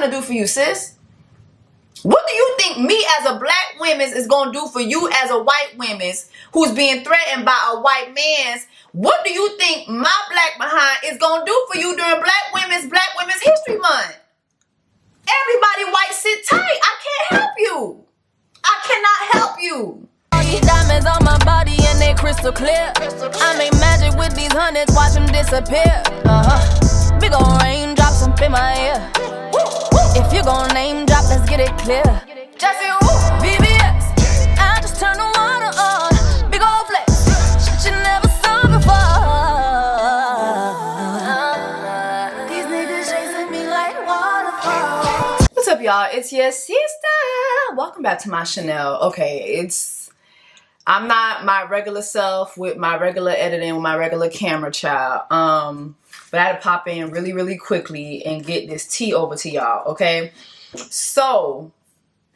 gonna do for you, sis? What do you think me as a black woman is gonna do for you as a white woman who's being threatened by a white man's? What do you think my black behind is gonna do for you during Black Women's History Month? Everybody white sit tight. I can't help you. I cannot help you. All these diamonds on my body and they crystal clear. I make magic with these hundreds, watch them disappear. Big ol' raindrops up in my ear. If you gon' name drop, let's get it clear. Jessie, VVS, I just turn the water on. Big ol' flex, shit you never saw before. These niggas chasing me like waterfalls. What's up, y'all? It's your sister. Welcome back to my Chanel. Okay, I'm not my regular self with my regular editing, with my regular camera, child. But I had to pop in really quickly and get this tea over to y'all, okay? So,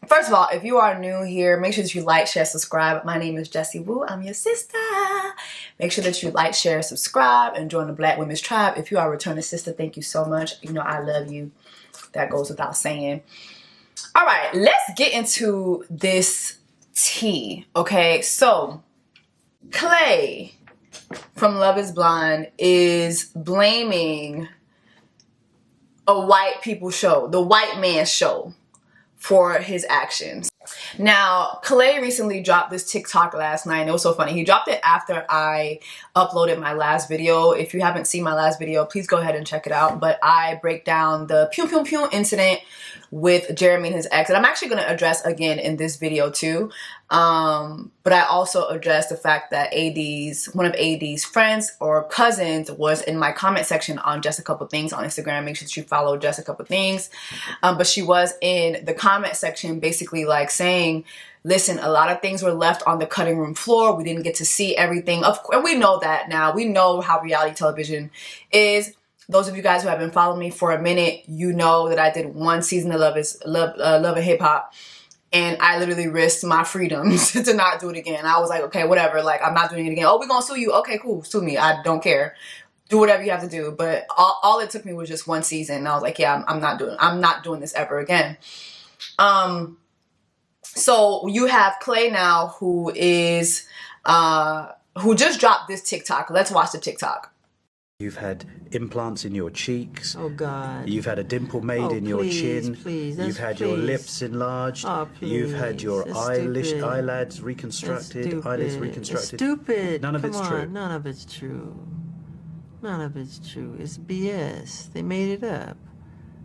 first of all, if you are new here, make sure that you like, share, subscribe. My name is Jessie Woo. I'm your sister. Make sure that you like, share, subscribe, and join the Black Women's Tribe. If you are a returning sister, thank you so much. You know I love you. That goes without saying. All right, let's get into this tea, okay? So, Clay from Love is Blind is blaming a white people show, the white man show, for his actions. Now, Clay recently dropped this TikTok last night, and it was so funny. He dropped it after I uploaded my last video. If you haven't seen my last video, please go ahead and check it out. But I break down the pew pew pew incident with Jeremy and his ex, and I'm actually going to address again in this video too. But I also addressed the fact that one of AD's friends or cousins was in my comment section on Just a Couple Things on Instagram. Make sure that you follow Just a Couple Things. But she was in the comment section basically like saying, listen, a lot of things were left on the cutting room floor. We didn't get to see everything. Of course, and we know that now. We know how reality television is. Those of you guys who have been following me for a minute, you know that I did one season of Love and Hip Hop, and I literally risked my freedoms to not do it again. I was like, okay, whatever. Like, I'm not doing it again. Oh, we're gonna sue you. Okay, cool. Sue me. I don't care. Do whatever you have to do. But all it took me was just one season. And I was like, yeah, I'm not doing this ever again. So you have Clay now who just dropped this TikTok. Let's watch the TikTok. You've had implants in your cheeks. Oh, God. You've had a dimple made in your chin. Please, You've had your lips enlarged. Oh, please. You've had your eyelids reconstructed. Eyelids reconstructed. It's stupid. None of it's true. None of it's true. None of it's true. It's BS. They made it up.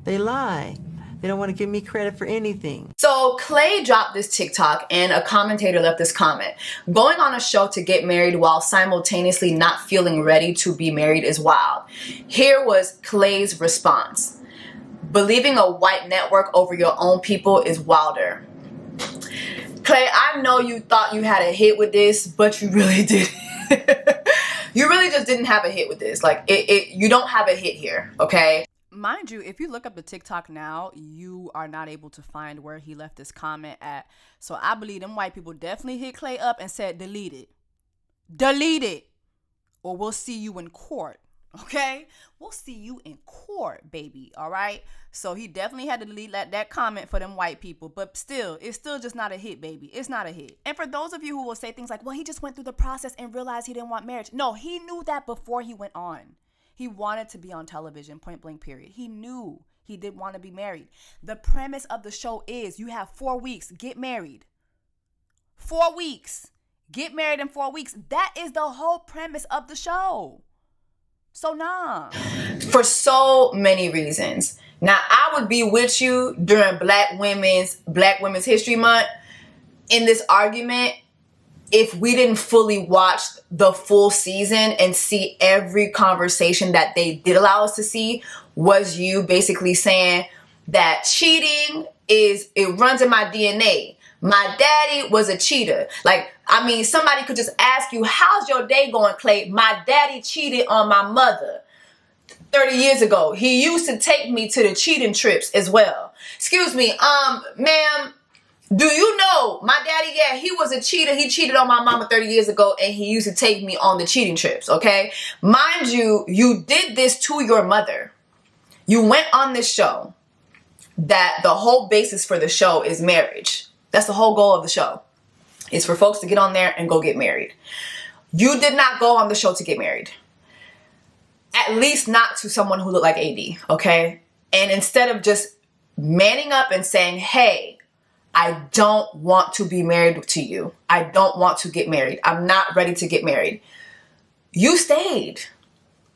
They lie. They don't want to give me credit for anything. So Clay dropped this TikTok and a commentator left this comment. Going on a show to get married while simultaneously not feeling ready to be married is wild. Here was Clay's response. Believing a white network over your own people is wilder. Clay, I know you thought you had a hit with this, but you really didn't. You really just didn't have a hit with this. Like, you don't have a hit here, okay? Mind you, if you look up the TikTok now, you are not able to find where he left this comment at. So I believe them white people definitely hit Clay up and said, delete it. Delete it. Or we'll see you in court. Okay? We'll see you in court, baby. All right? So he definitely had to delete that comment for them white people. But still, it's still just not a hit, baby. It's not a hit. And for those of you who will say things like, well, he just went through the process and realized he didn't want marriage. No, he knew that before he went on. He wanted to be on television, point blank, period. He knew he didn't want to be married. The premise of the show is you have 4 weeks, get married. 4 weeks. Get married in 4 weeks. That is the whole premise of the show. So nah. For so many reasons. Now, I would be with you during Black Women's History Month in this argument if we didn't fully watch the full season and see every conversation that they did allow us to see, was you basically saying that cheating it runs in my DNA. My daddy was a cheater. Like, I mean, somebody could just ask you, how's your day going, Clay? My daddy cheated on my mother 30 years ago. He used to take me to the cheating trips as well. Excuse me, ma'am, do you know my daddy, yeah, he was a cheater. He cheated on my mama 30 years ago and he used to take me on the cheating trips, okay? Mind you, you did this to your mother. You went on this show that the whole basis for the show is marriage. That's the whole goal of the show, is for folks to get on there and go get married. You did not go on the show to get married. At least not to someone who looked like AD, okay? And instead of just manning up and saying, hey, I don't want to be married to you. I don't want to get married. I'm not ready to get married. You stayed.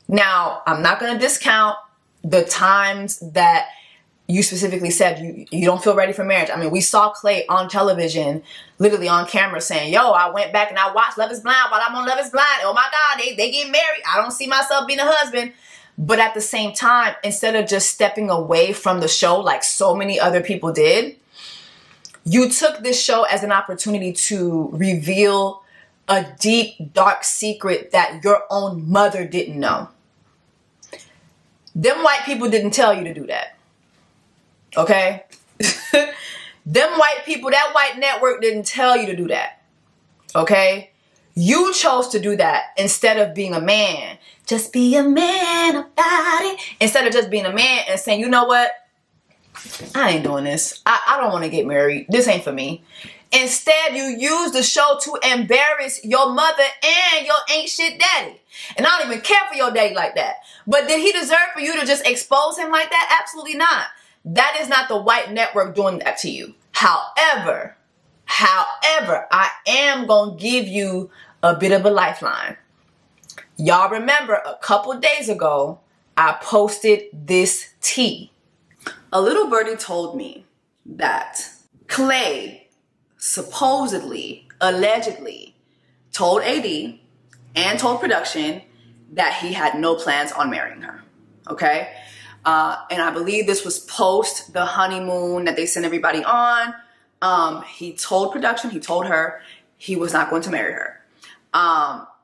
Now, I'm not going to discount the times that you specifically said you don't feel ready for marriage. I mean, we saw Clay on television, literally on camera saying, yo, I went back and I watched Love is Blind while I'm on Love is Blind. Oh my God, they get married. I don't see myself being a husband. But at the same time, instead of just stepping away from the show like so many other people did, you took this show as an opportunity to reveal a deep, dark secret that your own mother didn't know. Them white people didn't tell you to do that. Okay? Them white people, that white network didn't tell you to do that. Okay? You chose to do that instead of being a man. Just be a man about it. Instead of just being a man and saying, you know what? I ain't doing this. I don't want to get married. This ain't for me. Instead, you use the show to embarrass your mother and your ain't shit daddy. And I don't even care for your daddy like that. But did he deserve for you to just expose him like that? Absolutely not. That is not the white network doing that to you. However, I am going to give you a bit of a lifeline. Y'all remember a couple days ago, I posted this tea. A little birdie told me that Clay supposedly, allegedly, told AD and told production that he had no plans on marrying her. Okay? And I believe this was post the honeymoon that they sent everybody on. He told production, he told her he was not going to marry her.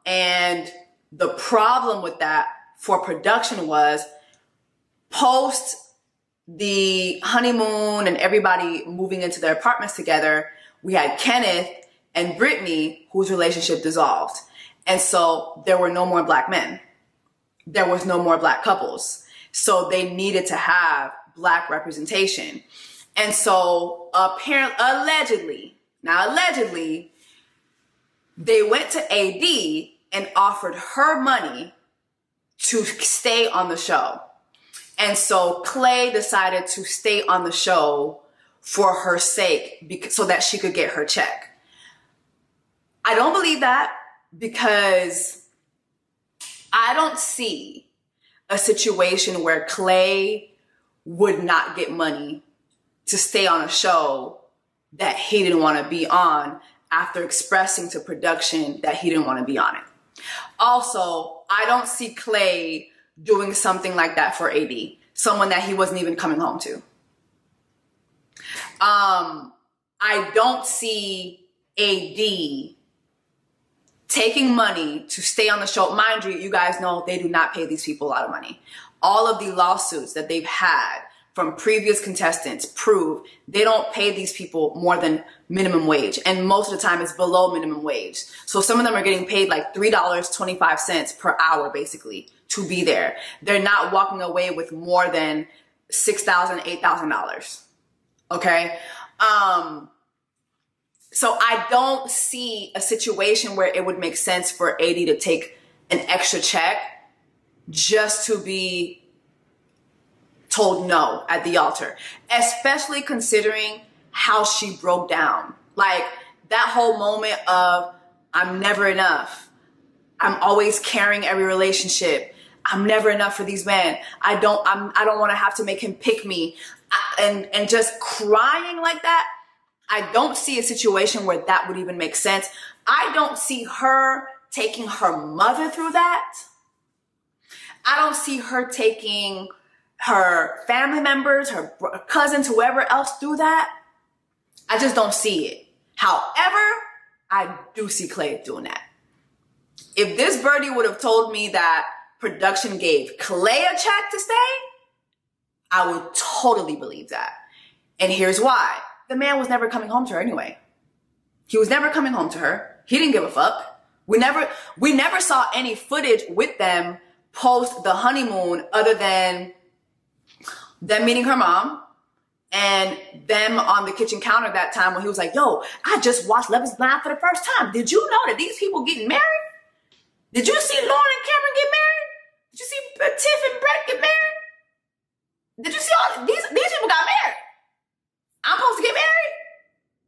And the problem with that for production was post the honeymoon and everybody moving into their apartments together, we had Kenneth and Brittany, whose relationship dissolved. And so there were no more black men. There was no more black couples. So they needed to have black representation. And so allegedly, they went to AD and offered her money to stay on the show. And so Clay decided to stay on the show for her sake so that she could get her check. I don't believe that because I don't see a situation where Clay would not get money to stay on a show that he didn't want to be on after expressing to production that he didn't want to be on it. Also, I don't see Clay doing something like that for AD, someone that he wasn't even coming home to. I don't see AD taking money to stay on the show. Mind you guys know they do not pay these people a lot of money. All of the lawsuits that they've had from previous contestants prove they don't pay these people more than minimum wage. And most of the time it's below minimum wage. So some of them are getting paid like $3.25 per hour, basically, to be there. They're not walking away with more than $6,000, $8,000. Okay? So I don't see a situation where it would make sense for AD to take an extra check just to be told no at the altar, especially considering how she broke down. Like that whole moment of, I'm never enough. I'm always carrying every relationship. I'm never enough for these men. I don't want to have to make him pick me. And just crying like that. I don't see a situation where that would even make sense. I don't see her taking her mother through that. I don't see her taking her family members, her cousins, whoever else through that. I just don't see it. However, I do see Clay doing that. If this birdie would have told me that production gave Clay a check to stay, I would totally believe that. And here's why. The man was never coming home to her anyway. He was never coming home to her. He didn't give a fuck. We never saw any footage with them post the honeymoon other than them meeting her mom and them on the kitchen counter that time when he was like, yo, I just watched Love is Blind for the first time. Did you know that these people getting married? Did you see Lauren and Cameron get married? Did you see Tiff and Brett get married? Did you see all these people got married? I'm supposed to get married?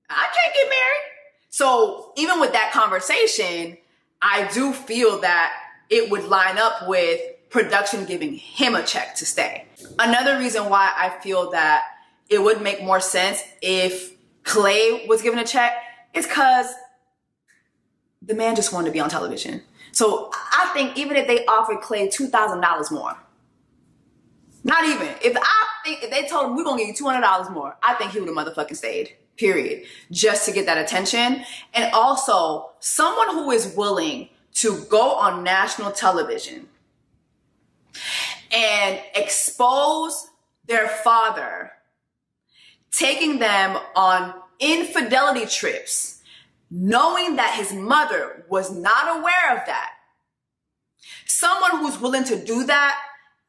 I can't get married. So even with that conversation, I do feel that it would line up with production giving him a check to stay. Another reason why I feel that it would make more sense if Clay was given a check is because the man just wanted to be on television. So I think even if they offered Clay $2,000 more, not even, if they told him we're gonna give you $200 more, I think he would have motherfucking stayed, period, just to get that attention. And also someone who is willing to go on national television and expose their father, taking them on infidelity trips, knowing that his mother was not aware of that. Someone who's willing to do that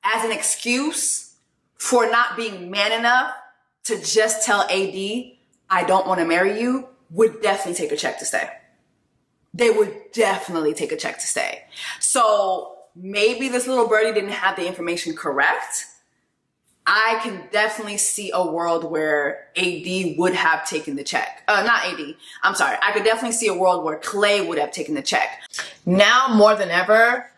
as an excuse for not being man enough to just tell AD, I don't want to marry you, would definitely take a check to stay. They would definitely take a check to stay. So maybe this little birdie didn't have the information correct. I can definitely see a world where AD would have taken the check. Not AD, I'm sorry. I could definitely see a world where Clay would have taken the check. Now more than ever,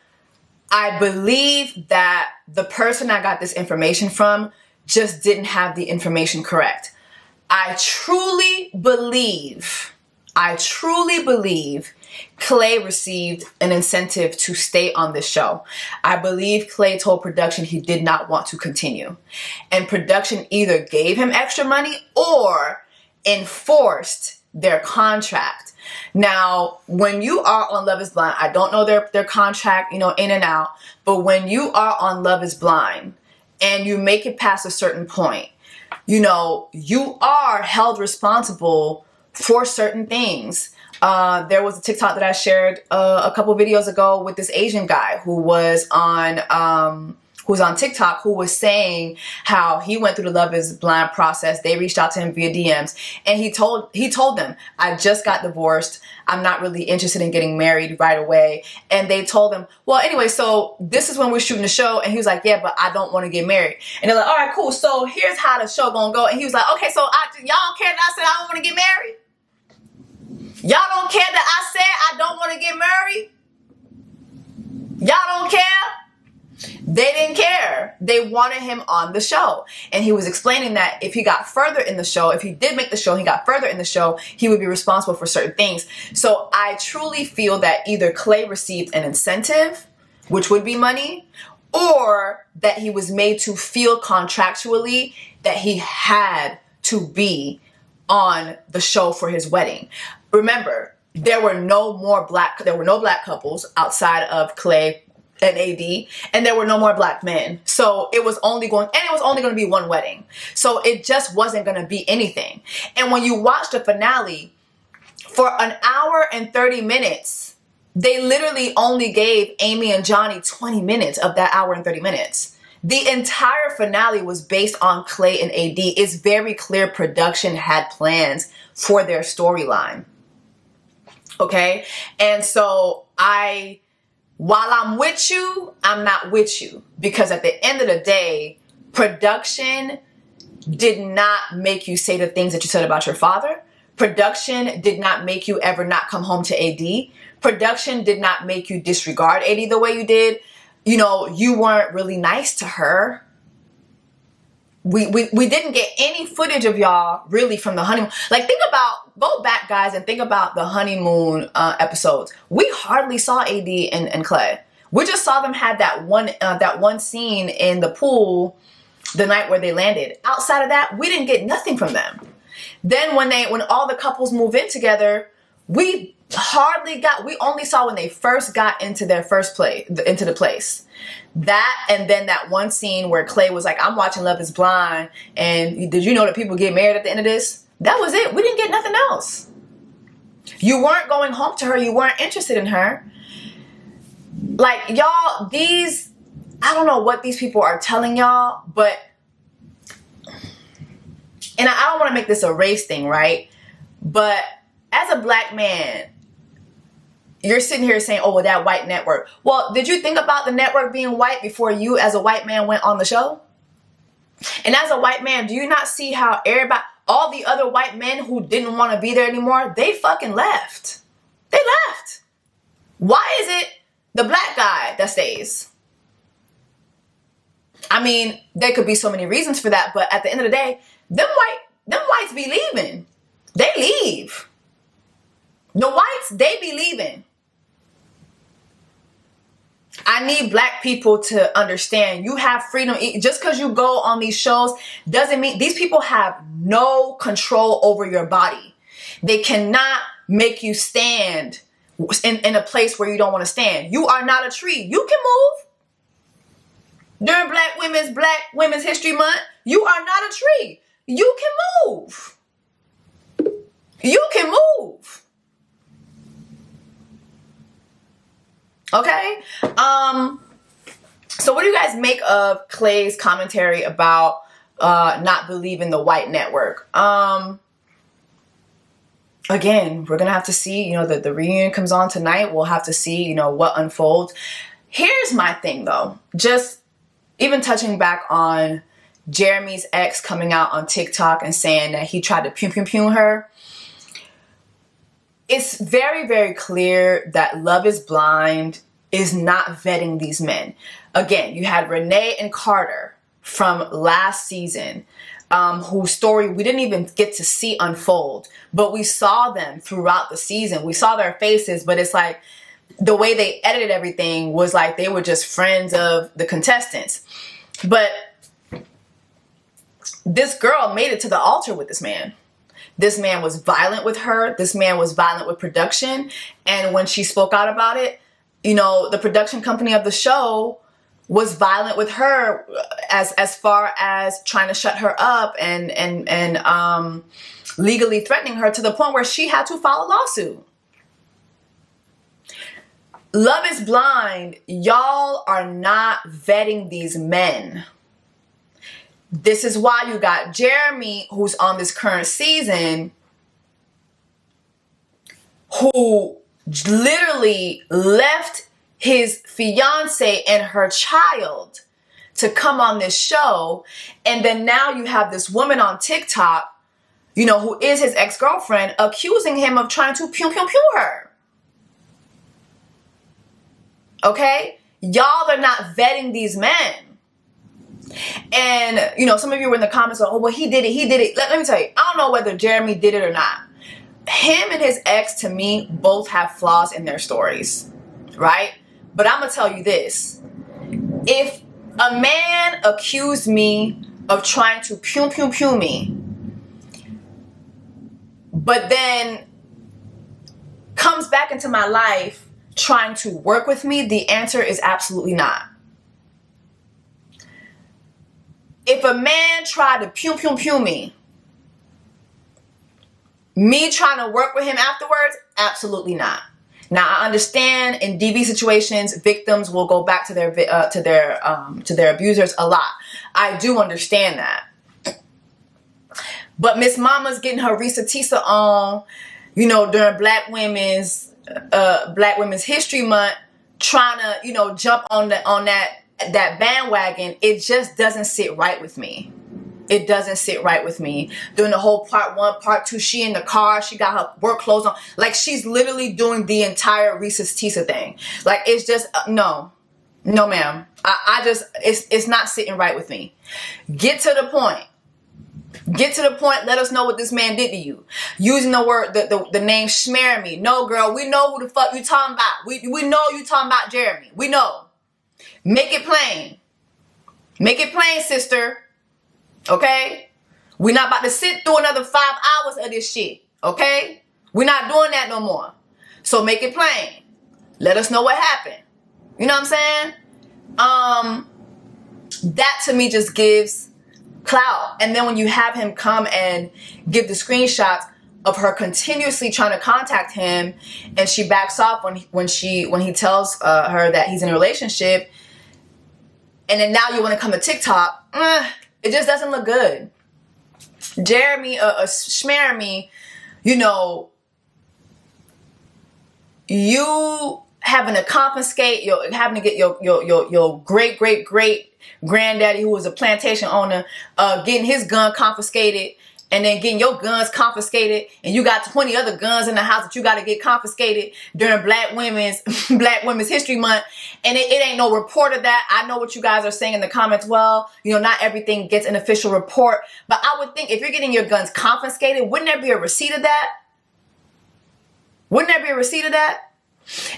I believe that the person I got this information from just didn't have the information correct. I truly believe Clay received an incentive to stay on this show. I believe Clay told production he did not want to continue. And production either gave him extra money or enforced their contract. Now, when you are on Love is Blind, I don't know their contract, in and out, but when you are on Love is Blind and you make it past a certain point, you are held responsible for certain things. There was a TikTok that I shared a couple videos ago with this Asian guy who was on TikTok, who was saying how he went through the Love is Blind process. They reached out to him via DMs, and he told them, I just got divorced. I'm not really interested in getting married right away. And they told him, well, anyway, so this is when we're shooting the show. And he was like, yeah, but I don't want to get married. And they're like, all right, cool. So here's how the show gonna go. And he was like, okay, so y'all don't care that I said I don't want to get married? Y'all don't care that I said I don't want to get married? Y'all don't care? They didn't care. They wanted him on the show. And he was explaining that if he got further in the show, if he did make the show, he got further in the show, he would be responsible for certain things. So I truly feel that either Clay received an incentive, which would be money, or that he was made to feel contractually that he had to be on the show for his wedding. Remember, there were no black couples outside of Clay and AD, and there were no more black men. So it was only going to be one wedding. So it just wasn't going to be anything. And when you watch the finale, for an hour and 30 minutes, they literally only gave Amy and Johnny 20 minutes of that hour and 30 minutes. The entire finale was based on Clay and AD. It's very clear production had plans for their storyline. Okay? And so while I'm with you, I'm not with you. Because at the end of the day, production did not make you say the things that you said about your father. Production did not make you ever not come home to AD. Production did not make you disregard AD the way you did. You weren't really nice to her. We didn't get any footage of y'all really from the honeymoon. Go back, guys, and think about the honeymoon episodes. We hardly saw AD and Clay. We just saw them have that one scene in the pool the night where they landed. Outside of that, we didn't get nothing from them. Then when all the couples move in together, we only saw when they first got into the place. That, and then that one scene where Clay was like, I'm watching Love is Blind, and did you know that people get married at the end of this? That was it. We didn't get nothing else. You weren't going home to her. You weren't interested in her. Y'all, I don't know what these people are telling y'all, but and I don't want to make this a race thing, right? But as a black man, you're sitting here saying, oh, well, that white network. Well, did you think about the network being white before you as a white man went on the show? And as a white man, do you not see how everybody, all the other white men who didn't want to be there anymore, they fucking left. They left. Why is it the black guy that stays? I mean, there could be so many reasons for that, but at the end of the day, them whites be leaving. They leave. The whites, they be leaving. I need black people to understand you have freedom. Just because you go on these shows doesn't mean these people have no control over your body. They cannot make you stand in a place where you don't want to stand. You are not a tree. You can move. During Black Women's History Month, you are not a tree. You can move. You can move. Okay? So what do you guys make of Clay's commentary about not believing the white network? Again, we're gonna have to see, the reunion comes on tonight. We'll have to see, what unfolds. Here's my thing though. Just even touching back on Jeremy's ex coming out on TikTok and saying that he tried to pew her. It's very, very clear that Love is Blind is not vetting these men. Again, you had Renee and Carter from last season, whose story we didn't even get to see unfold, but we saw them throughout the season. We saw their faces, but it's like the way they edited everything was like they were just friends of the contestants. But this girl made it to the altar with this man. This man was violent with her. This man was violent with production. And when she spoke out about it, the production company of the show was violent with her as far as trying to shut her up and legally threatening her to the point where she had to file a lawsuit. Love is Blind. Y'all are not vetting these men. This is why you got Jeremy, who's on this current season, who literally left his fiance and her child to come on this show. And then now you have this woman on TikTok, who is his ex-girlfriend, accusing him of trying to pew her. Okay? Y'all are not vetting these men. And, some of you were in the comments, oh, well, he did it. Let me tell you, I don't know whether Jeremy did it or not. Him and his ex, to me, both have flaws in their stories, right? But I'm going to tell you this. If a man accused me of trying to pew me, but then comes back into my life trying to work with me, the answer is absolutely not. If a man tried to pew me trying to work with him afterwards, absolutely not. Now I understand in DV situations, victims will go back to their abusers a lot. I do understand that. But Miss Mama's getting her Risa Tisa on, during Black Women's History Month, trying to jump on that bandwagon. It just doesn't sit right with me. It doesn't sit right with me. Doing the whole part 1, part 2, she in the car, she got her work clothes on. Like she's literally doing the entire Reese's Tisa thing. Like it's just, no ma'am. It's not sitting right with me. Get to the point. Let us know what this man did to you. Using the word, the name smear me. No girl, we know who the fuck you talking about. We know you talking about Jeremy. We know. Make it plain. Make it plain, sister. Okay? We're not about to sit through another 5 hours of this shit. Okay? We're not doing that no more. So make it plain. Let us know what happened. You know what I'm saying? That to me just gives clout. And then when you have him come and give the screenshots of her continuously trying to contact him and she backs off when he tells her that he's in a relationship, and then now you want to come to TikTok, it just doesn't look good. Jeremy, Schmeremy, you know, you having to confiscate, having to get your great granddaddy, who was a plantation owner, getting his gun confiscated, and then getting your guns confiscated, and you got 20 other guns in the house that you got to get confiscated during Black Women's History Month, and it ain't no report of that. I know what you guys are saying in the comments. Well, you know, not everything gets an official report, but I would think if you're getting your guns confiscated, wouldn't there be a receipt of that? Wouldn't there be a receipt of that?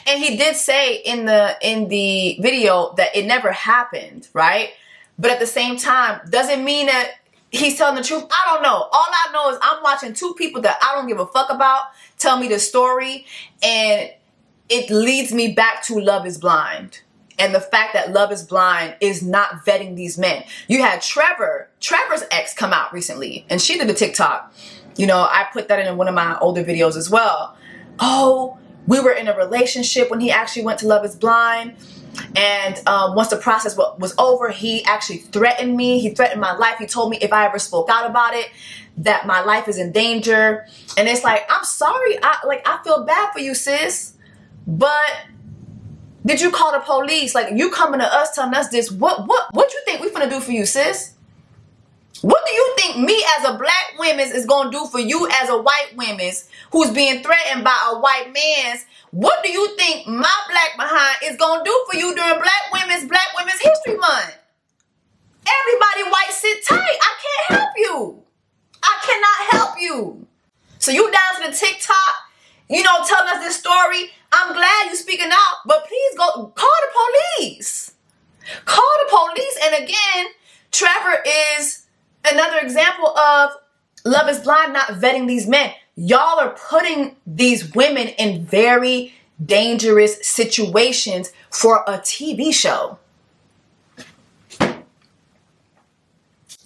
And he did say in the video that it never happened, right? But at the same time, doesn't mean that he's telling the truth. I don't know. All I know is I'm watching two people that I don't give a fuck about tell me the story, and it leads me back to Love is Blind. And the fact that Love is Blind is not vetting these men. You had Trevor's ex come out recently, and she did a TikTok. You know, I put that in one of my older videos as well. Oh, we were in a relationship when he actually went to Love is Blind. And once the process was over, he actually threatened me. He threatened my life. He told me if I ever spoke out about it, that my life is in danger. And it's like, I'm sorry. I feel bad for you, sis. But did you call the police? Like, you coming to us telling us this. What you think we finna do for you, sis? What do you think me as a Black woman is going to do for you as a white woman who's being threatened by a white man's? What do you think my Black behind is going to do for you during Black Women's History Month? Everybody white sit tight. I can't help you. I cannot help you. So you down to the TikTok, you know, telling us this story. I'm glad you speaking out, but please go call the police. Call the police. And again, Trevor is another example of Love is Blind not vetting these men. Y'all are putting these women in very dangerous situations for a TV show.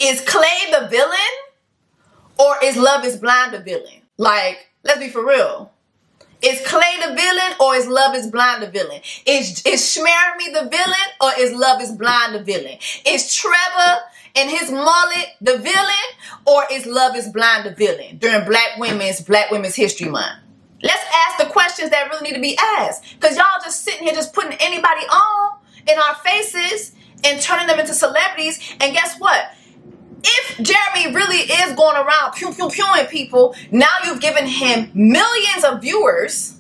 Is Clay the villain, or is Love is Blind the villain? Like, let's be for real. Is Clay the villain, or is Love is Blind the villain? Is Schmeremy the villain, or is Love is Blind the villain? Is Trevor and his mullet the villain, or is Love is Blind the villain during Black Women's History Month? Let's ask the questions that really need to be asked, because y'all just sitting here just putting anybody on in our faces and turning them into celebrities. And guess what? If Jeremy really is going around pewing people, now you've given him millions of viewers,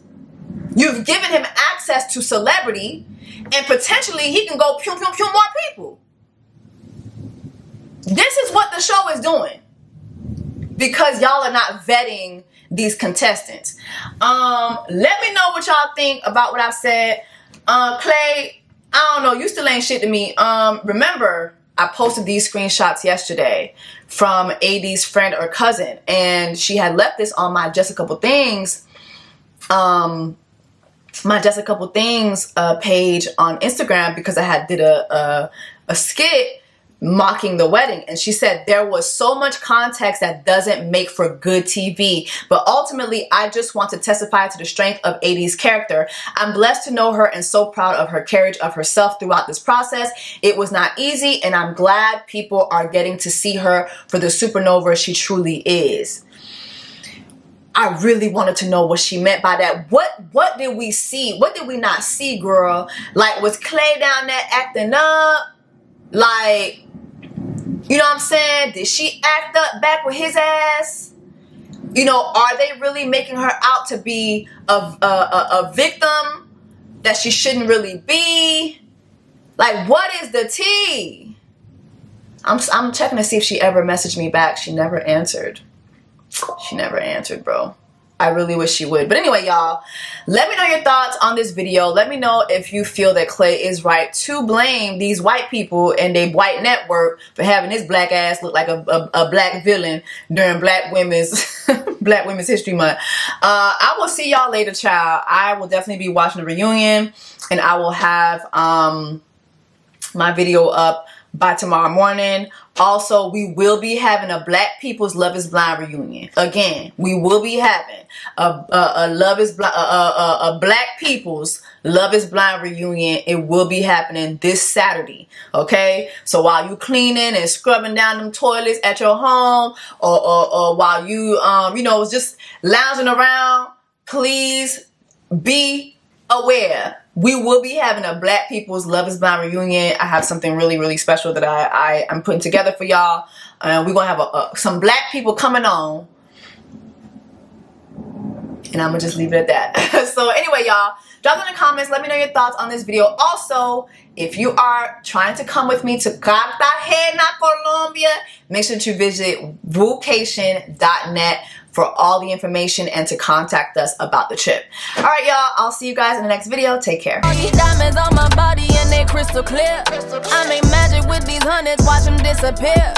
you've given him access to celebrity, and potentially he can go pew more people. This is what the show is doing, because y'all are not vetting these contestants. Let me know what y'all think about what I said. Clay, I don't know, you still ain't shit to me. Remember, I posted these screenshots yesterday from AD's friend or cousin, and she had left this on my Just a Couple Things, page on Instagram, because I had did a skit mocking the wedding, and she said there was so much context that doesn't make for good TV, but ultimately I just want to testify to the strength of AD's character. I'm blessed to know her and so proud of her carriage of herself throughout this process. It was not easy, and I'm glad people are getting to see her for the supernova she truly is. I really wanted to know what she meant by that. What did we see? What did we not see, girl? Like, was Clay down there acting up? Like, you know what I'm saying? Did she act up back with his ass? You know, are they really making her out to be a victim that she shouldn't really be? Like, what is the tea? I'm checking to see if she ever messaged me back. She never answered. She never answered, bro. I really wish she would. But anyway, y'all, let me know your thoughts on this video. Let me know if you feel that Clay is right to blame these white people and their white network for having his black ass look like a black villain during Black Women's History Month. I will see y'all later, child. I will definitely be watching the reunion, and I will have my video up by tomorrow morning. Also, we will be having a Black People's Love is Blind reunion. Again, we will be having a Black People's Love is Blind reunion. It will be happening this Saturday. Okay, so while you cleaning and scrubbing down them toilets at your home, or while you you know, just lounging around, please be aware. We will be having a Black People's Love is Blind reunion. I have something really, really special that I'm putting together for y'all. We're going to have some Black people coming on. And I'm going to just leave it at that. So anyway, y'all, drop in the comments. Let me know your thoughts on this video. Also, if you are trying to come with me to Cartagena, Colombia, make sure to visit vocation.net for all the information and to contact us about the trip. All right, y'all. I'll see you guys in the next video. Take care. All these diamonds on my body and they crystal clear. I make magic with these hundreds, watch them disappear.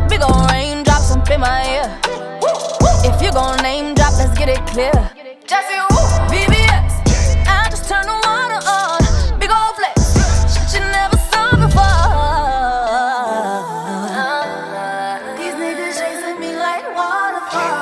Big ol' raindrops up in my ear. If you gon' name drop, let's get it clear. Jessie, VVS, I just turn the water on. Big ol' flex, shit you never saw before. These niggas chasing me like waterfalls.